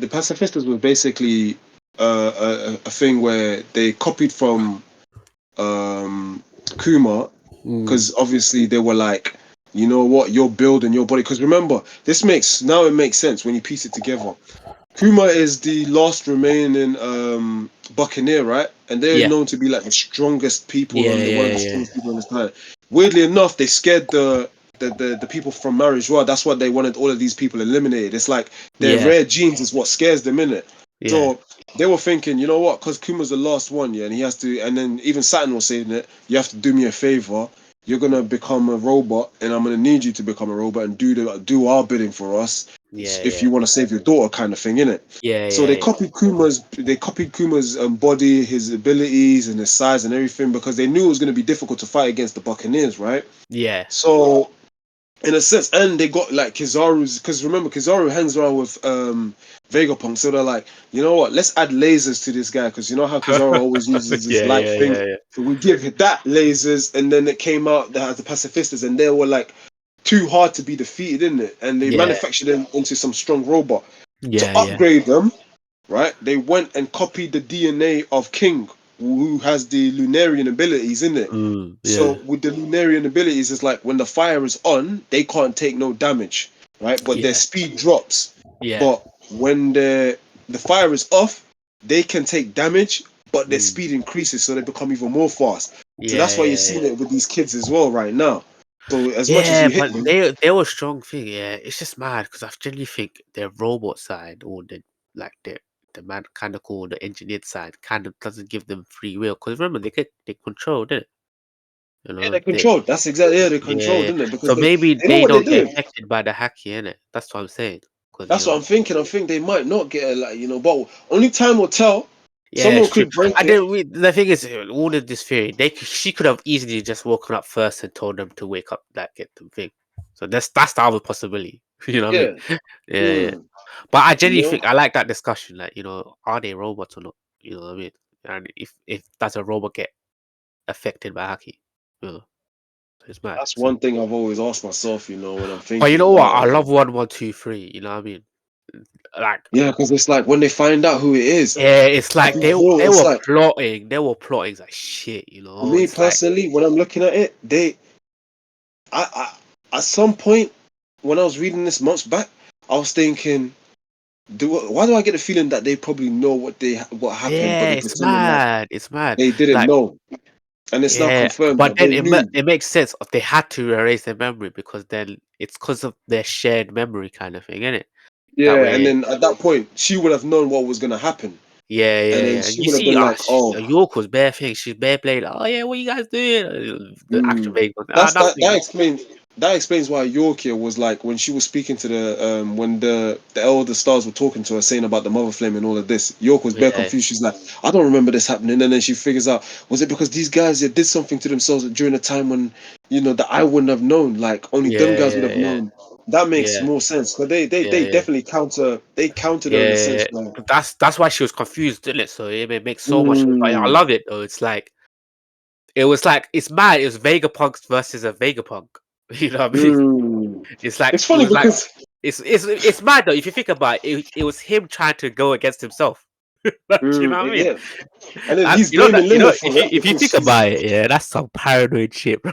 pacifistas was basically a thing where they copied from Kuma Mm, because obviously they were like, you know what, you're building your body. Because remember, it makes sense when you piece it together. Kuma is the last remaining Buccaneer, right? And they're yeah, known to be like the strongest people yeah, on the one of yeah, the yeah, strongest people on this planet. Weirdly enough, they scared the people from Marijois. That's what they wanted all of these people eliminated. It's like their yeah, rare genes is what scares them in it. yeah, So they were thinking, you know what? Because Kuma's the last one, yeah, and he has to. And then even Saturn was saying it. You have to do me a favor. You're gonna become a robot, and I'm gonna need you to become a robot and do our bidding for us yeah, if yeah, you want to save your daughter, kind of thing, innit? yeah, So yeah, yeah, They copied Kuma's body, his abilities, and his size and everything because they knew it was going to be difficult to fight against the Buccaneers, right? yeah. So in a sense, and they got like Kizaru's because remember Kizaru hangs around with Vegapunk, so they're like, you know what? Let's add lasers to this guy because you know how Kizaru always uses this Yeah, light yeah, thing. yeah, yeah, So we give it that lasers, and then it came out that the pacifistas, and they were like too hard to be defeated, didn't it? And they yeah, manufactured them into some strong robot to yeah, yeah. upgrade them, right? They went and copied the DNA of King, who has the Lunarian abilities in it. So Yeah, with the Lunarian abilities, it's like when the fire is on, they can't take no damage, right? But their yeah, speed drops. yeah. But when the fire is off, they can take damage, but their Mm, speed increases, so they become even more fast. So yeah, that's why you're yeah, seeing yeah. it with these kids as well right now. So as much as Yeah, you hit but them, they were strong thing. Yeah, it's just mad because I generally think their robot side or the man kind of called the engineered side kind of doesn't give them free will because remember they controlled it. You yeah, know they're they controlled. That's exactly they're controlled, yeah. isn't it? Because So maybe they know they what they're don't get doing. affected by the Haki in it. That's what I'm saying. Because That's what I'm thinking. I think they might not get it, like but only time will tell. yeah, Someone it's true. could break I it. didn't. The thing is, all of this theory, she could have easily just woken up first and told them to wake up, like get the thing. So that's the other possibility. You know what I mean? Yeah. Yeah, yeah. Mm, But I you genuinely know, think I like that discussion. Like, are they robots or not? You know what I mean? And if does a robot get affected by Haki? You know, so it's mad. that's So, one thing I've always asked myself. When I'm but you thinking know what? about I it. love 1, 1, 2, 3. You know what I mean? Like, Yeah, because it's like when they find out who it is, yeah, it's like before they it's were like plotting. They were plotting like shit. me It's like personally, when I'm looking at it, at some point when I was reading this months back, I was thinking, why do I get the feeling that they probably know what happened, but yeah, they're it's pretending like mad. It's mad. they didn't Like, know, and it's now yeah, confirmed but that then they knew. it makes sense. They had to erase their memory because then it's because of their shared memory kind of thing, isn't it? That Yeah, and way, then at that point, she would have known what was gonna happen, yeah, and yeah, then yeah. she You would have see, been like, "Oh, York was bare thing. She's bare played. Oh yeah, what you guys doing? The actual mm. main one. Ah, That nothing. explains why Yorkia was like when she was speaking to when the elder stars were talking to her saying about the mother flame and all of this. York was bare Yeah, confused. She's like, I don't remember this happening, and then she figures out was it because these guys did something to themselves during a time when that I wouldn't have known, like only them yeah, guys would yeah, have yeah, known. That makes yeah, more sense. But yeah, they yeah. definitely countered her in a Yeah, sense like, that's why she was confused, didn't it? So it makes so much. But I mm, love it though. It was like it's mad. It was Vegapunk versus a Vegapunk. You know what I mean? mm. It's like It's it funny was like because it's mad though. If you think about it, it was him trying to go against himself. Like, do you know what I mean? Yeah. And then he's You know that. blaming You know, Lilith for it if you because think she's about it, yeah, that's some paranoid shit, bro.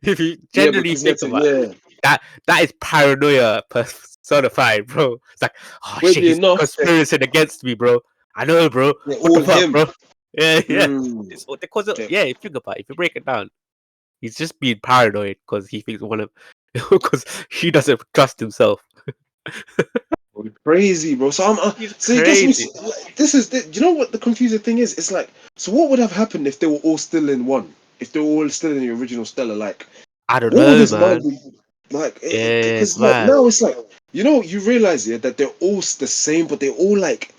If you yeah, generally because he had think to about it, yeah. that is paranoia personified, bro. It's like, oh shit, Weirdly he's enough, conspiring against me, bro. I know, bro. they're What the all fuck, him. bro? Yeah, yeah. Mm. It's what because of, They're yeah. If you think about it, if you break it down, he's just being paranoid because he thinks one of because he doesn't trust himself. crazy, bro. So I'm He's so it gets me. crazy. Like, this is you know what the confusing thing is? It's like, so what would have happened if they were all still in one? If they were all still in the original Stella? Like, I don't what would know, his mind man. be like? Yeah, it's Because like mad. now it's like, you realize yeah that they're all the same, but they're all like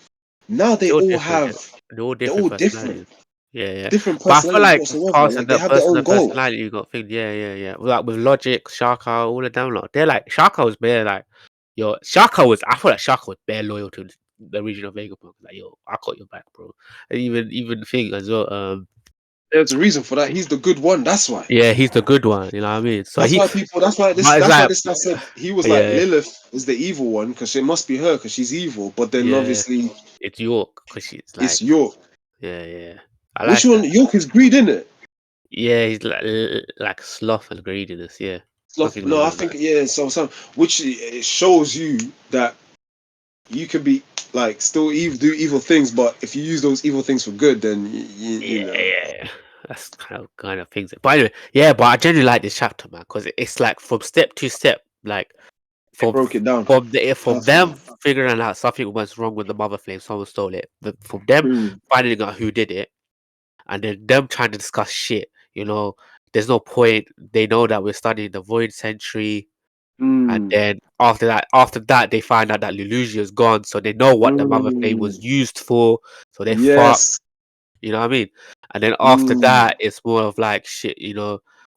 now they They're all all different. have They're all they're different all different, personalities. Yeah, yeah. different But I feel personalities like whatsoever. past Like and they that have their person own and goal. personality, you got things. Yeah, yeah, yeah. Like with Logic, Shaka, all of them lot. They're like Shaka was bare like yo. Shaka was. I feel like Shaka was bare loyal to the original Vegapunk. Like yo, I got your back, bro. And even thing as well. There's a reason for that. He's the good one. That's why. Yeah, he's the good one. You know what I mean? So That's he, why people. That's why this. but it's That's why like this guy said he was like yeah, Lilith is the evil one because it must be her because she's evil. But then yeah. obviously It's York because she's it's like York. yeah, yeah. I Which like one? that. York is greed, isn't it? Yeah, he's like sloth and greediness. Yeah, nothing No, wrong I with think that. yeah. So which it shows you that you can be like still evil, do evil things, but if you use those evil things for good, then you Yeah, know yeah. That's kind of things. But anyway, yeah. But I genuinely like this chapter, man, because it's like from step to step, like it from broke it down from them perfectly. figuring out something was wrong with the mother flame, someone stole it. From them Mm, finding out who did it, and then them trying to discuss shit. You know, there's no point. They know that we're studying the Void Century, and mm, then after that, they find out that Lelusia is gone, so they know what the mother flame was mm. used for. So they fuck. Yes. You know what I mean? And then after Mm. that, it's more of like shit.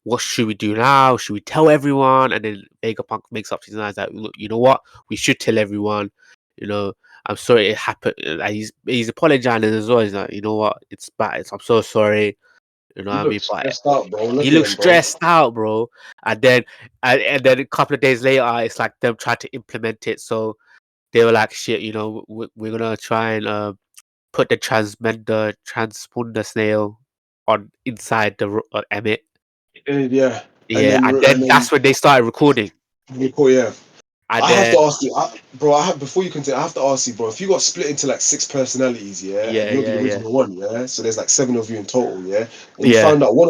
What should we do now? Should we tell everyone? And then Vegapunk makes up his mind that look, you know what? We should tell everyone. You know, I'm sorry it happened. Like he's apologizing as well. He's like, you know what? It's bad. I'm so sorry. You know what He I mean? looked But stressed out, bro. he Look at looks him, bro. stressed out, bro. And then and then a couple of days later, it's like them trying to implement it. So they were like, shit. We're gonna try and put the transponder snail on inside Emmet. Yeah, Yeah, and and then then that's when they started recording. yeah. And I have to then ask you, bro. I have before you continue. I have to ask you, bro. If you got split into like 6 personalities, yeah, and yeah, you're the yeah, yeah, original one, yeah. So there's like 7 of you in total, yeah. And you yeah, found out one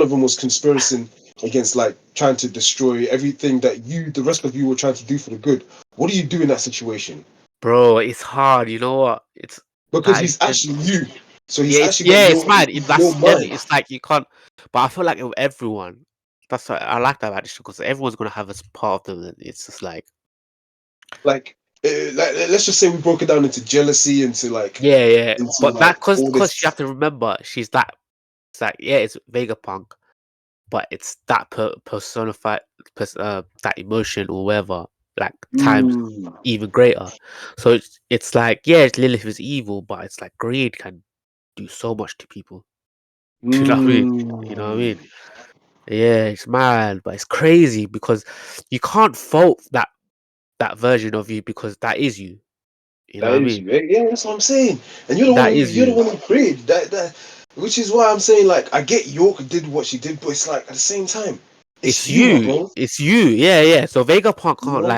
of them was conspiring against like trying to destroy everything that the rest of you were trying to do for the good. What do you do in that situation? bro. It's hard. You know what? It's Because that is he's actually you, so yeah, he's it's actually got yeah, it's your mad. your That's mind. generally it's like you can't. But I feel like with everyone, that's what I like that about this show because everyone's gonna have a part of them. That it's just like Like let's just say we broke it down into jealousy, yeah, yeah. into But that like all because you this. have to remember she's that. It's like yeah, it's Vegapunk, but it's that personified that emotion or whatever like times Mm, even greater. So it's like yeah, Lilith is evil, but it's like greed can do so much to people. Do you know what I mean? You know what I mean? mm. Yeah, it's mad, but it's crazy because you can't fault that version of you because that is you. You know That what I is mean? you. Yeah, that's what I'm saying. And you're the one That who is you're the you. one who created that. Which is why I'm saying like I get York did what she did, but it's like at the same time, it's It's you, my you. bro. It's you. Yeah, yeah. So Vegapunk You can't know?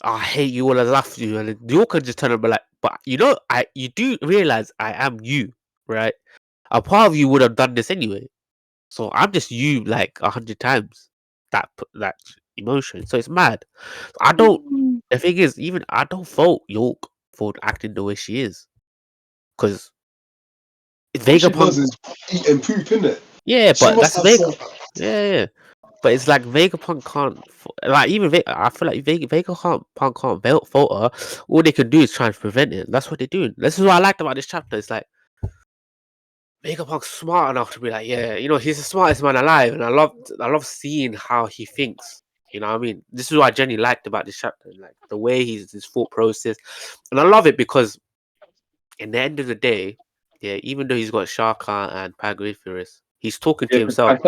I hate you all, I love you, and then you can just turn and be like, but you do realize I am you, right? A part of you would have done this anyway, so I'm just you like 100 times that emotion. So it's mad. I don't. Mm. The thing is, even I don't fault York for acting the way she is, because All she Vegapunk, does is eat and poop, innit? yeah, She but must that's have some. yeah, yeah. But it's like Vegapunk can't like even I feel like Vegapunk can't fault her. All they can do is try and prevent it. That's what they're doing. This is what I liked about this chapter. It's like Vegapunk's smart enough to be like, yeah, he's the smartest man alive, and I love seeing how he thinks. You know what I mean? This is what I genuinely liked about this chapter, like the way his thought process, and I love it because in the end of the day, yeah, even though he's got Shaka and Pythagoras, he's talking to Yeah, 'cause himself.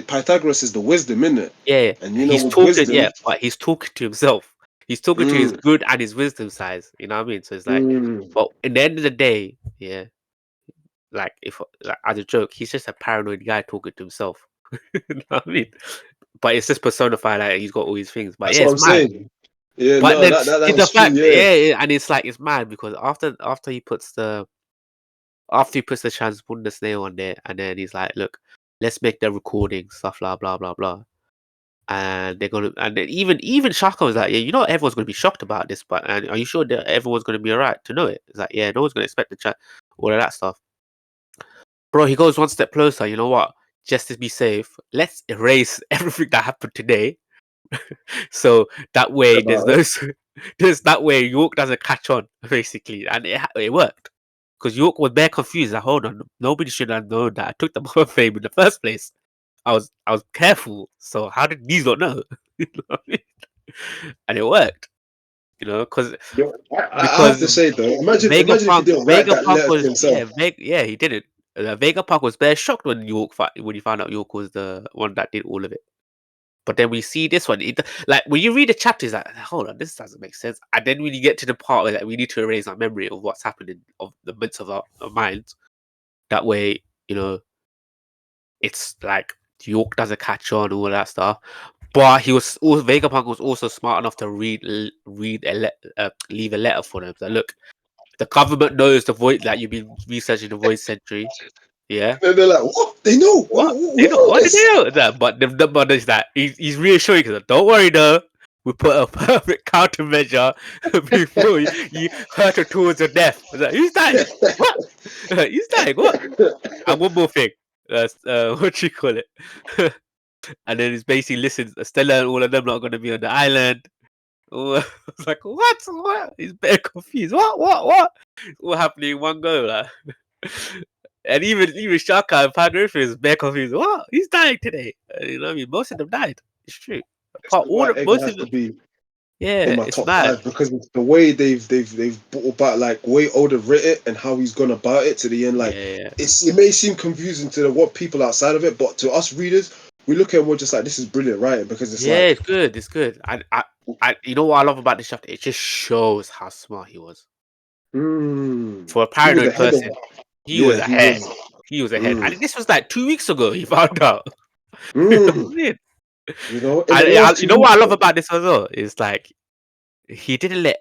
Pythagoras is the wisdom, innit? Yeah, And yeah. you know He's with talking, wisdom, yeah, but he's talking to himself. He's talking to his Mm, good and his wisdom size. You know what I mean? So it's like, mm. but in the end of the day, yeah, like if like, as a joke, he's just a paranoid guy talking to himself. You know what I mean? But it's just personified like he's got all these things. But That's yeah, what it's I'm mad. saying. Yeah, But no, then that in the is true. fact, Yeah. yeah, yeah, and it's like it's mad because after he puts the transponder snail on there, and then he's like, look, let's make the recording stuff, blah blah blah blah. And they're gonna, and then even Shaka was like, yeah, you know, everyone's gonna be shocked about this, but and are you sure that everyone's gonna be alright to know it? It's like, yeah, no one's gonna expect the chat, all of that stuff, bro. He goes one step closer. You know what? Just to be safe, let's erase everything that happened today, so that way there's About no, there's that way York doesn't catch on basically, and it worked because York was bare confused. Like, hold on, nobody should have known that I took the mother fame in the first place. I was careful. So how did these not know? You know what I mean? And it worked, you know, yo, I have because to say though, imagine if he Vegapunk didn't write that Vegapunk letter to was himself. yeah, he did it. Vegapunk was bare shocked when when he found out York was the one that did all of it. But then we see this one, like when you read the chapters, like, hold on, this doesn't make sense. And then when you get to the part where like, we need to erase our memory of what's happening of the bits of our minds, that way, you know, it's like York doesn't catch on, all that stuff. But Vegapunk was also smart enough to leave a letter for them. So look, the government knows the voice that you've been researching the voice century. Yeah. And they're like, what? They know? What? We They know know what did this. they know? That, but the but is that he's reassuring because don't worry though. We put a perfect countermeasure before you hurt her towards her death. I was like, who's dying? What? He's dying? What? And one more thing. What you call it? And then it's basically listen, Stella and all of them not going to be on the island. Oh, I was like, what? What? He's very confused. What? It's all happening in one go, like. And even Shaka and Pat Griffin is very confused. What? He's dying today. You know what I mean? Most of them died. It's true. This Apart is all why the Egg most has of to them. be in Yeah, my it's top mad. five because it's the way they've brought about like way Oda writ it and how he's gone about it to the end. Like Yeah, it may seem confusing to the what people outside of it, but to us readers, we look at it and we're just like, this is brilliant writing because it's yeah, like, it's good. It's good. You know what I love about this chapter? It just shows how smart he was. For a he was paranoid ahead of, person, he was yeah, he ahead. was, He was ahead. mm, And this was like 2 weeks ago. He found out. You know what mm, I mean? in the And last you two know what I weeks, love about this as well is like he didn't let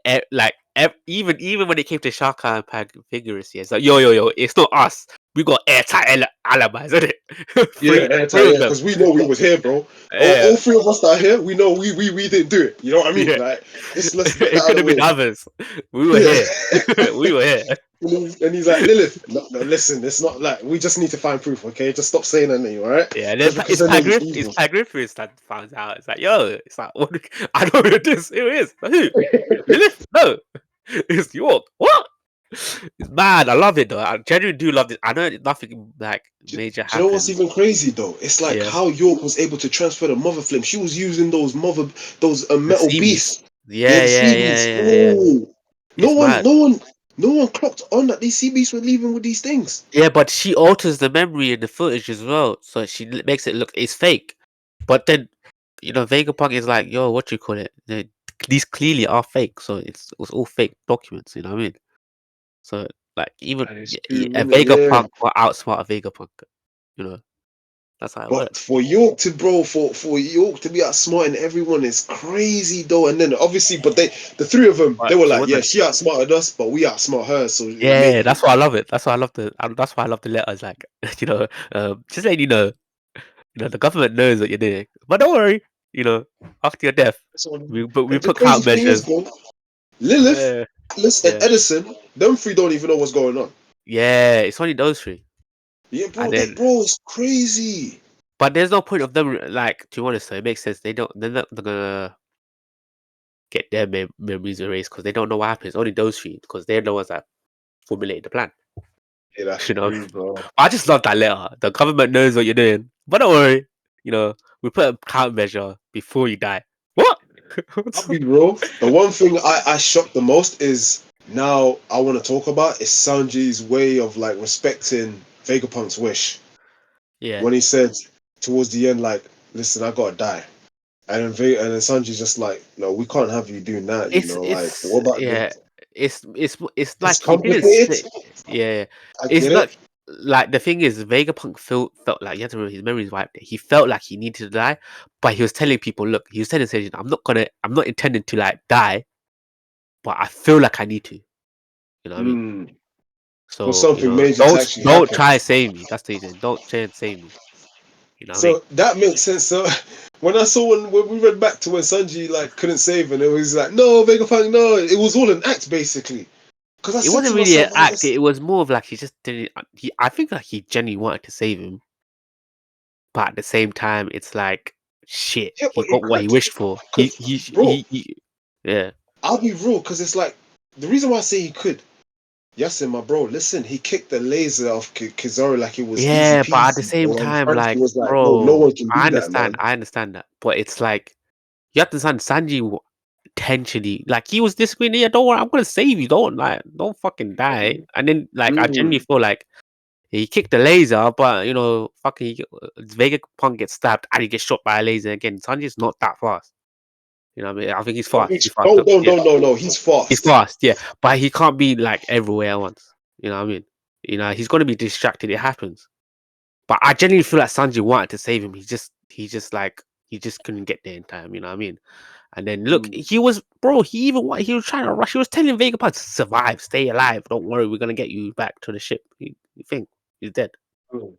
even when it came to Shaka and Pagurus, yeah, it's like yo, it's not us. We got airtight alibis, isn't it? yeah, three anti, of yeah, them. because we know we was here, bro. Yeah, All three of us that are here, we know we didn't do it. You know what I mean? yeah. Like, let's get that It out could of have the been way. others. We were Yeah. here. We were here. And he's like, Lilith, no, listen, it's not like we just need to find proof, okay? Just stop saying her name, all right? Yeah, and then Just because her name is It's evil. Pagriffis that finds out. It's like, yo, it's like, what, I know who it is. Who is? Who? Lilith? No. It's York. What? It's mad. I love it though. I genuinely do love it. I know nothing like major Do you know what's happens. even crazy though? It's like Yeah. how York was able to transfer the mother flame. She was using those The metal sea beast. beasts. Yeah, Yeah, the yeah, sea yeah, beasts. yeah, yeah. Oh, no It's one, mad. no one, no one clocked on that these sea beasts were leaving with these things. Yeah, but she alters the memory in the footage as well, so she makes it look it's fake. But then, Vegapunk is like, yo, what you call it? These clearly are fake, so it's all fake documents. You know what I mean? So like even That is yeah, true, a isn't it? Yeah. Vegapunk will outsmart a Vegapunk. You know that's how it But works. for York to bro, for York to be outsmarting everyone is crazy though. And then obviously, but the three of them, they But were she like, yeah, wasn't. she outsmarted us, but we outsmart her. So Yeah, maybe that's why I love it. That's why I love That's why I love the letters. Like just letting you know. The government knows what you're doing, but don't worry. After your death, so. we And the put crazy thing is, countermeasures. bro, Lilith, Yeah, Alice, and yeah, Edison, them three don't even know what's going on. yeah. It's only those three, Yeah, and bro, then bro, it's crazy. but there's no point of them like to be honest. So it makes sense. They're not gonna get their memories erased because they don't know what happens. Only those three because they're the ones that formulated the plan. Yeah, that's You know, true, bro. I just love that letter. The government knows what you're doing, but don't worry. We put a countermeasure before you die. What? I'll be real. The one thing I shocked the most is now I want to talk about is Sanji's way of like respecting Vegapunk's wish Yeah, when he said towards the end, like, listen, I gotta die. And then Sanji's just like, no, we can't have you doing that. You know, like, what about Yeah, this? it's It's like he didn't complicated. say. Yeah, I it's get it. like the thing is, Vegapunk felt like, you have to remember, his memories wiped. He felt like he needed to die, but he was telling people, look, he was telling Sage, I'm not intending to like die, but I feel like I need to. You know what I mean? Mm. For So, something major to actually don't happen. try and save me. That's the reason. Don't try and save me. You know what I mean? So that makes sense. So when I saw when we read back to when Sanji like couldn't save and it was like, no, Vegapunk, no, it was all an act basically. Because I It said wasn't to really myself, an act. It was more of like he just didn't. I think like he genuinely wanted to save him, but at the same time, it's like shit. yeah, He but he got what he could, wished for. because bro, Yeah. I'll be real, because it's like the reason why I say he could. Yes, my bro, listen, he kicked the laser off Kizaru like it was easy Yeah, but at the peasy, same bro. And time, Frankie like, was like, no, no bro, one can do that, man. I understand that, but it's like you have to understand Sanji potentially, like, he was disagreeing. Yeah, don't worry, I'm gonna save you. Don't fucking die. And then, like, I genuinely Mm. feel like he kicked the laser, but fucking Vegapunk gets stabbed and he gets shot by a laser again. Sanji's not that fast. You know what I mean? I think he's fast. He's fast. No, no, Yeah, no, no, no. He's he's fast. fast. Yeah, but he can't be like everywhere at once. You know what I mean? He's gonna be distracted. It happens. But I genuinely feel like Sanji wanted to save him. He just couldn't get there in time. You know what I mean? And then look, Mm. he was, bro. He was trying to rush. He was telling Vegapunk to survive, stay alive. Don't worry, we're gonna get you back to the ship. You think he's dead? Mm.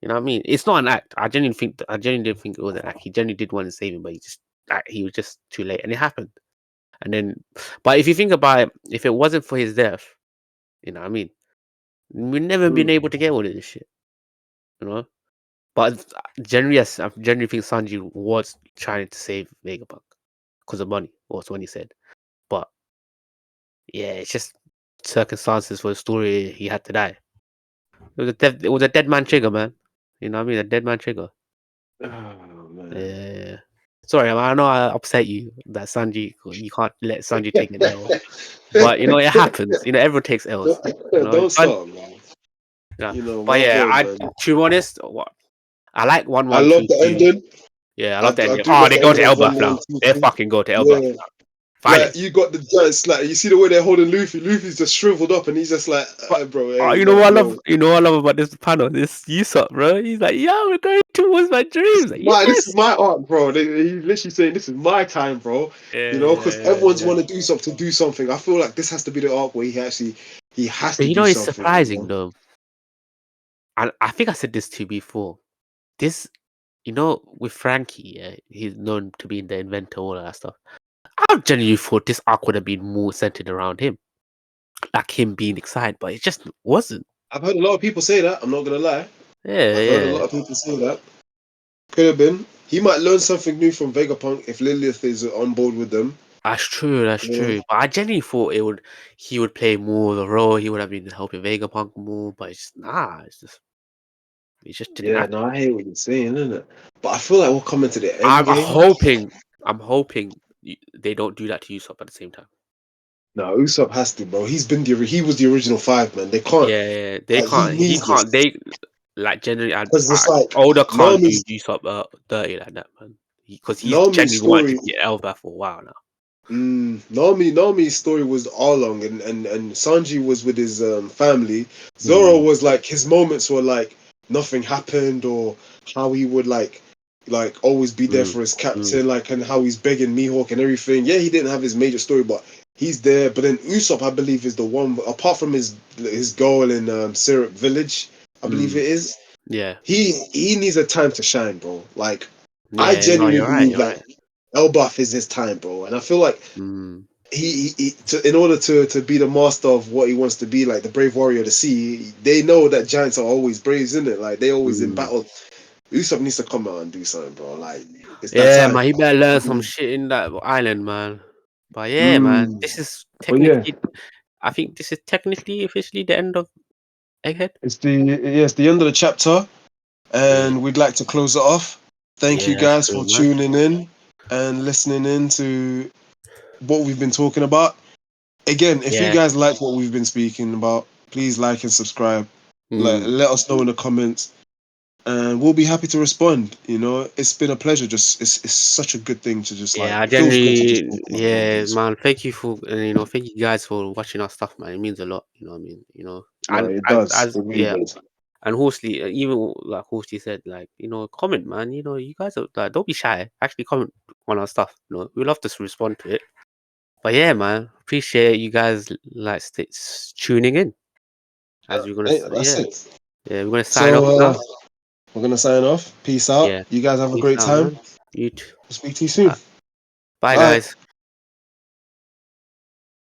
You know what I mean? It's not an act. I genuinely didn't think it was an act. He genuinely did want to save him, but he was just too late, and it happened. And then, but if you think about it, if it wasn't for his death, you know what I mean, we'd never been Mm. able to get all of this shit. You know. But generally, yes, I generally think Sanji was trying to save Vegapunk because of money. Was what he said. But yeah, it's just circumstances for the story. He had to die. It was a dead man trigger, man. You know what I mean? A dead man trigger. Oh man. Yeah. Sorry, man, I know I upset you that Sanji. You can't let Sanji take an L. But it happens. Everyone takes L's. Don't stop, man. Yeah. You know, But my yeah, boy, man. to be honest, I like one I one love two the two. ending. Yeah, I I, love the I ending. do Oh, love they the go to ending of Elbaf now. They 1-1-2-2. fucking go to Elbaf Yeah. now. Finally. Like you got the giants, like you see the way they're holding Luffy. Luffy's just shriveled up, and he's just like, But bro, you hey, know what like, I love? no. You know what I love about this panel? This Usopp, bro. He's like, yeah, we're going towards my dreams. Like, This is yes. my art, bro. He's literally saying, this is my time, bro. You know, because everyone's Yeah. want to do something to do something. I feel like this has to be the arc where he has But to do it's something. You surprising know? though. And I think I said this to you before. This, with Frankie, yeah, he's known to be the inventor, all of that stuff. I genuinely thought this arc would have been more centered around him, like him being excited, but it just wasn't. I've heard a lot of people say that. I'm not gonna lie. Yeah, I've heard a yeah. lot of people say that. Could have been. He might learn something new from Vegapunk if Lilith is on board with them. That's true. That's You know? true. But I genuinely thought he would play more of the role. He would have been helping Vegapunk more. But it's nah. It just didn't Yeah, happen. no, I hear what you're saying, innit? But I feel like we're coming to the end I'm game. hoping. I'm hoping they don't do that to Usopp at the same time. No, Usopp has to, bro. He was the original five, man. They can't. Yeah, yeah. They Like he can't. He needs this can't. They like generally. because it's like Older can't do Nami's Usopp dirty like that, man. Because he's Nami's genuinely wanted to story. be Elbaf for a while now. Nami's story was all long, and Sanji was with his family. Zoro Mm, was like his moments were like nothing happened, or how he would like always be there mm, for his mm, captain, like and how he's begging Mihawk and everything. Yeah, he didn't have his major story, but he's there. But then Usopp, I believe, is the one apart from his goal in Syrup Village. I believe mm. it is. Yeah. He needs a time to shine, bro. Like I Yeah. No, genuinely you're right. believe You're like right. Elbaf is his time, bro, and I feel like Mm, in order to be the master of what he wants to be, like the brave warrior of the sea, they know that giants are always braves, isn't it? Like they always in mm. battle. Usopp needs to come out and do something, bro. Like it's that Yeah, time. man. He better learn some shit in that island, man. But yeah, man. Mm. This is But yeah, technically. I think this is technically officially the end of Egghead. it's the end of the chapter, Yeah. and we'd like to close it off. Thank you Yeah, that's guys true, for man. tuning in and listening in to what we've been talking about. Again, if you Yeah. guys like what we've been speaking about, please like and subscribe. Mm. Let us know in the comments. and we'll be happy to respond. You know, it's been a pleasure. Just it's such a good thing to just Yeah, like I it feels good to just generally, talk about yeah, holidays. man. Thank you for, thank you guys for watching our stuff, man. It means a lot. You know what I mean? No, And it does. as It really yeah, does. and Horsley, even like Horsley said, like comment, man. You guys are like, don't be shy. Actually, comment on our stuff. We love to respond to it. But yeah, man, appreciate you guys like tuning in. As we're gonna, Hey, that's yeah, it. yeah, we're gonna sign So off now. we're gonna sign off. Peace out. Yeah, You guys have a peace great out, time. man. You too. Speak to you soon. Bye, Bye. guys.